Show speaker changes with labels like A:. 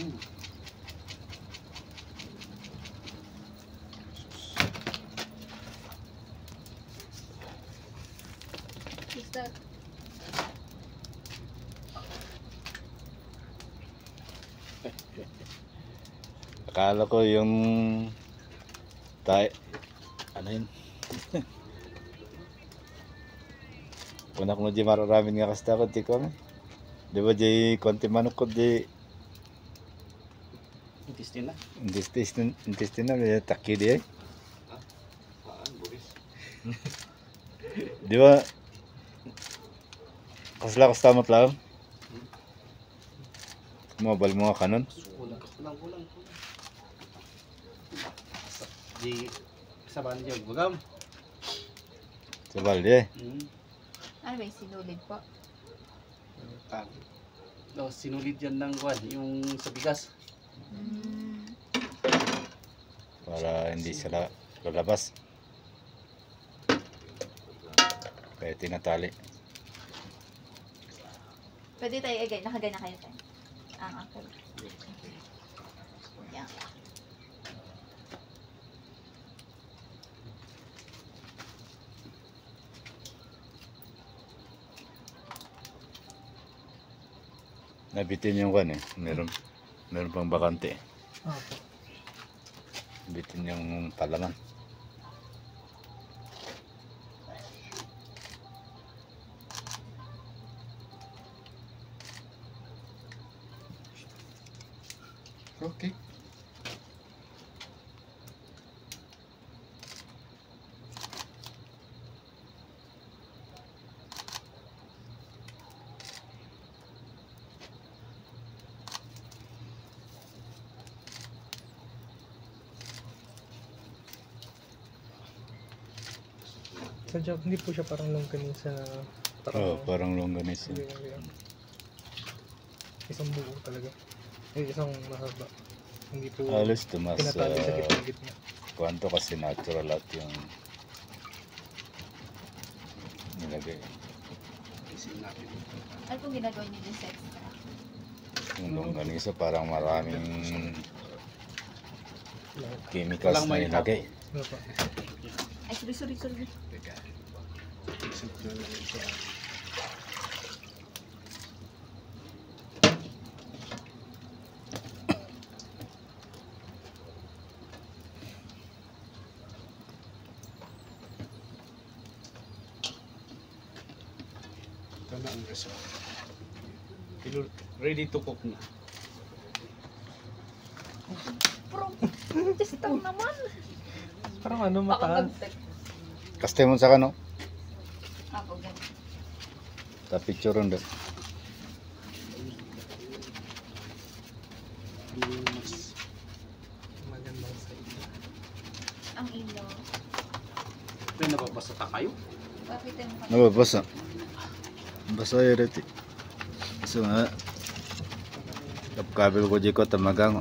A: What's that?
B: Akala ko yung ano yun? Una ko di mararamin nga kasta ko di ko. Di ba di konti manok ko di intestina may taki di eh. Di ba kasla kastamot lang? Mobile mo nga kanon?
C: Kulang. Di sabahan niyo gugam.
B: Sa balde.
A: Ano ba yung sinulid po?
C: Sinulid yan ng kwan, yung sa bigas.
B: Para hindi sila lalabas. Kaya tinatali.
A: Pwede tayo agay. Nakagay na kayo tayo. Okay. Yan.
B: Nabitin yung kan eh. Meron pang bakante.
C: Opo.
B: Nabitin yung palaman.
C: Okay.
D: Sadya, hindi po siya parang longganisa na
B: Parang longganisa.
D: Isang buo talaga. Isang mahaba. Hindi po
B: Halos tumas
D: pinatali sa gitna-gitna.
B: kwanto kasi natural at yung nilagay.
A: Ano pong ginagawa niyo din sa extra?
B: Yung longganisa parang maraming chemicals
C: Walang
B: na
C: may
B: nilagay.
D: Ano pa?
A: Ay, sorry.
C: Ito na ang result. Ready to cook na.
A: Testang naman.
D: Parang ano mataan.
B: Kaste mo sa kano?
A: Ako, ganun.
B: Ta picture ron doon.
C: Mas
D: Magandang side.
A: Ang ilo.
C: ito yung nababasa ta kayo.
A: Bakit yung
B: Nababasa. Basa yun ito. So nga. Kapkabil ko di ko tamagang.